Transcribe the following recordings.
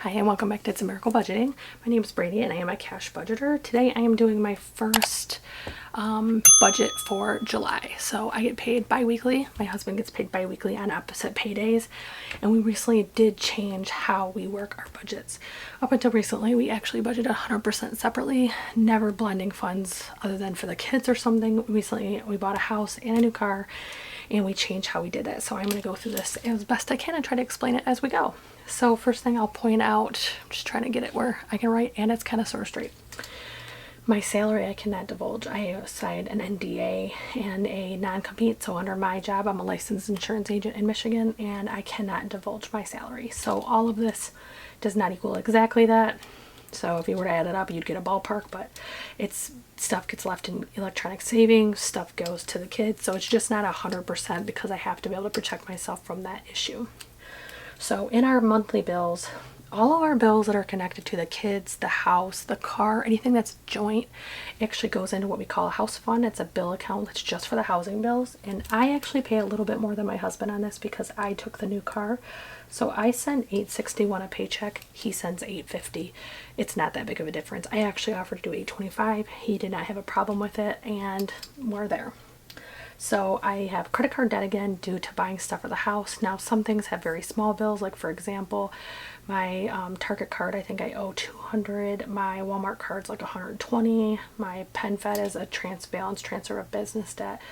Hi and welcome back to It's a Miracle Budgeting. My name is Brady and I am a cash budgeter. Today I am doing my first budget for July. So I get paid bi-weekly. My husband gets paid bi-weekly on opposite paydays. And we recently did change how we work our budgets. Up until recently we actually budgeted 100% separately, never blending funds other than for the kids or something. Recently we bought a house and a new car and we changed how we did it. So I'm going to go through this as best I can and try to explain it as we go. So first thing I'll point out, I'm just trying to get it where I can write and it's kind of sort of straight. My salary I cannot divulge. I signed an NDA and a non-compete. So under my job, I'm a licensed insurance agent in Michigan and I cannot divulge my salary. So all of this does not equal exactly that. So if you were to add it up, you'd get a ballpark, but it's stuff gets left in electronic savings, stuff goes to the kids. So it's just not 100% because I have to be able to protect myself from that issue. So in our monthly bills, all of our bills that are connected to the kids, the house, the car, anything that's joint actually goes into what we call a house fund. It's a bill account that's just for the housing bills. And I actually pay a little bit more than my husband on this because I took the new car. So I send $861 a paycheck. He sends $850. It's not that big of a difference. I actually offered to do $825. He did not have a problem with it and we're there. So I have credit card debt again due to buying stuff for the house. Now some things have very small bills, like for example, my Target card, I think I owe $200. My Walmart card's like $120. My PenFed is a balance transfer of business debt.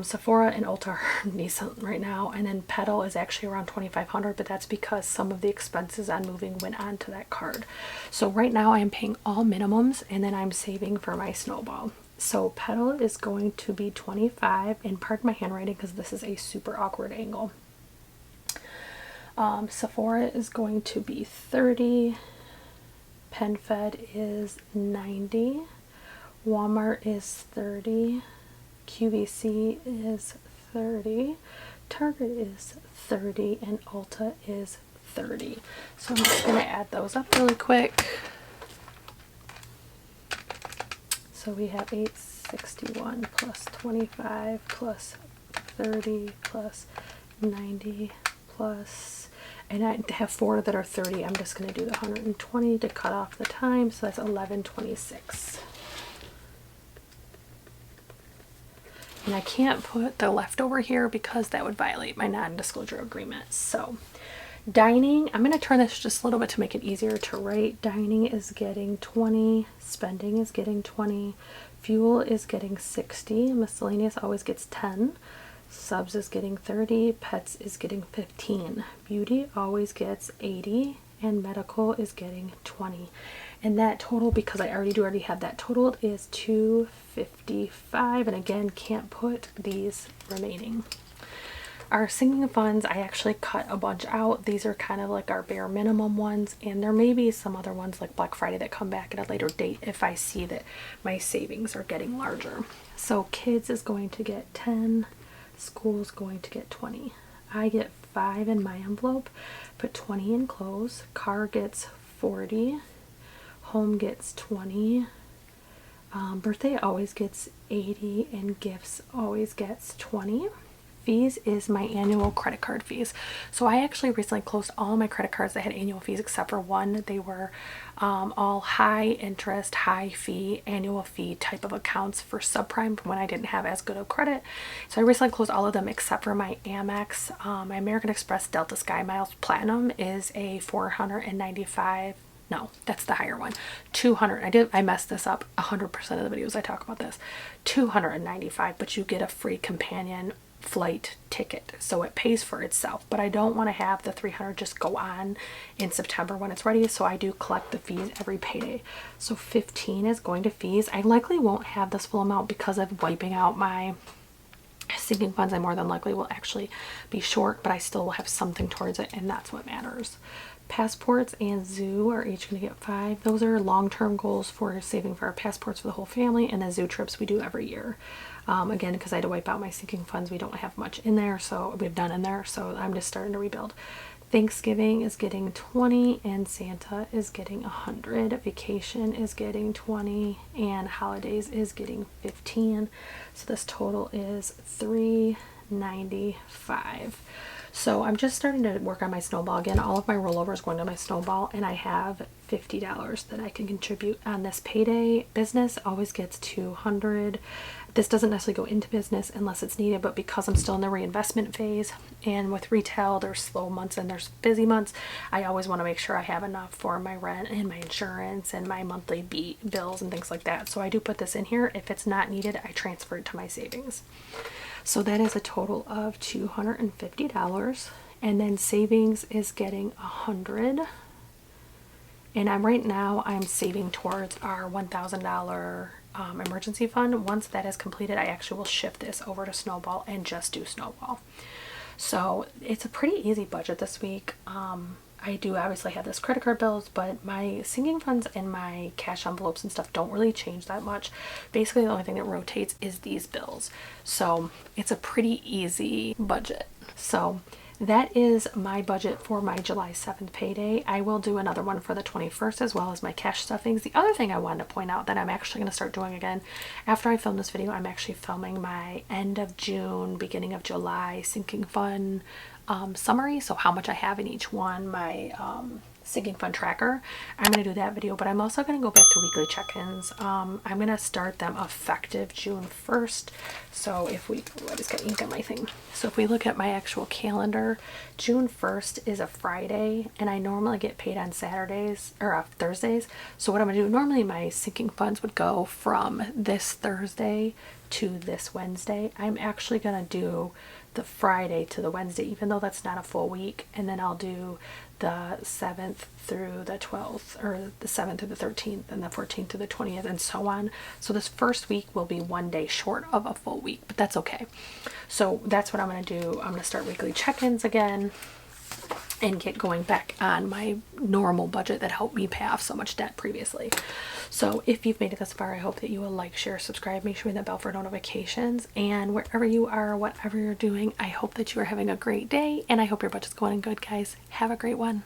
Sephora and Ulta are decent right now, and then Petal is actually around $2,500, but that's because some of the expenses on moving went onto that card. So right now I am paying all minimums and then I'm saving for my snowball. So Petal is going to be 25, and pardon my handwriting because this is a super awkward angle. Sephora is going to be 30, PenFed is 90, Walmart is 30, QVC is 30, Target is 30, and Ulta is 30. So I'm just going to add those up really quick. So we have 861 plus 25 plus 30 plus 90 plus, and I have 4 that are 30. I'm just going to do the 120 to cut off the time. So that's 1126. And I can't put the leftover here because that would violate my non-disclosure agreement. So dining, I'm going to turn this just a little bit to make it easier to write. Dining is getting 20, spending is getting 20, fuel is getting 60, miscellaneous always gets 10, subs is getting 30, pets is getting 15, beauty always gets 80, and medical is getting 20. And that total, because I already have that totaled, is 255, and again can't put these remaining. Our sinking funds, I actually cut a bunch out. These are kind of like our bare minimum ones, and there may be some other ones like Black Friday that come back at a later date if I see that my savings are getting larger. So kids is going to get 10, school is going to get 20. I get 5 in my envelope, put 20 in clothes. Car gets 40, home gets 20, birthday always gets 80, and gifts always gets 20. Fees is my annual credit card fees. So I actually recently closed all my credit cards that had annual fees except for one. They were all high interest, high fee, annual fee type of accounts for subprime when I didn't have as good of credit. So I recently closed all of them except for my Amex. My American Express Delta Sky Miles Platinum is a 495. No, that's the higher one. 200. I messed this up 100% of the videos I talk about this. 295, but you get a free companion flight ticket, so it pays for itself. But I don't want to have the 300 just go on in September when it's ready, so I do collect the fees every payday. So 15 is going to fees. I likely won't have this full amount because of wiping out my sinking funds. I more than likely will actually be short, but I still will have something towards it, and that's what matters. Passports and zoo are each going to get 5. Those are long-term goals for saving for our passports for the whole family, and the zoo trips we do every year. Again, because I had to wipe out my sinking funds, we don't have much in there, so we've done in there, so I'm just starting to rebuild. Thanksgiving is getting 20, and Santa is getting 100. Vacation is getting 20, and holidays is getting 15. So this total is $395. So I'm just starting to work on my snowball again. All of my rollover is going to my snowball, and I have $50 that I can contribute on this payday. Business always gets $200. This doesn't necessarily go into business unless it's needed, but because I'm still in the reinvestment phase, and with retail there's slow months and there's busy months, I always want to make sure I have enough for my rent and my insurance and my monthly bills and things like that. So I do put this in here. If it's not needed, I transfer it to my savings. So that is a total of $250, and then savings is getting $100. And I'm saving towards our $1,000 emergency fund. Once that is completed, I actually will shift this over to Snowball and just do Snowball. So it's a pretty easy budget this week. I do obviously have this credit card bills, but my sinking funds and my cash envelopes and stuff don't really change that much. Basically, the only thing that rotates is these bills. So it's a pretty easy budget. So that is my budget for my July 7th payday. I will do another one for the 21st as well as my cash stuffings. The other thing I wanted to point out that I'm actually going to start doing again after I film this video, I'm actually filming my end of June, beginning of July sinking fund summary. So how much I have in each one, my sinking fund tracker. I'm going to do that video, but I'm also going to go back to weekly check-ins. I'm going to start them effective June 1st. So if we, I just got ink on my thing. So if we look at my actual calendar, June 1st is a Friday, and I normally get paid on Saturdays or Thursdays. So what I'm going to do, normally my sinking funds would go from this Thursday to this Wednesday. I'm actually going to do the Friday to the Wednesday, even though that's not a full week, and then I'll do the 7th through the 12th, or the 7th through the 13th, and the 14th through the 20th, and so on. So this first week will be one day short of a full week, but that's okay. So that's what I'm going to do. I'm going to start weekly check-ins again and get going back on my normal budget that helped me pay off so much debt previously. So if you've made it this far, I hope that you will like, share, subscribe, make sure you hit that bell for notifications, and wherever you are, whatever you're doing, I hope that you are having a great day, and I hope your budget's going good, guys. Have a great one.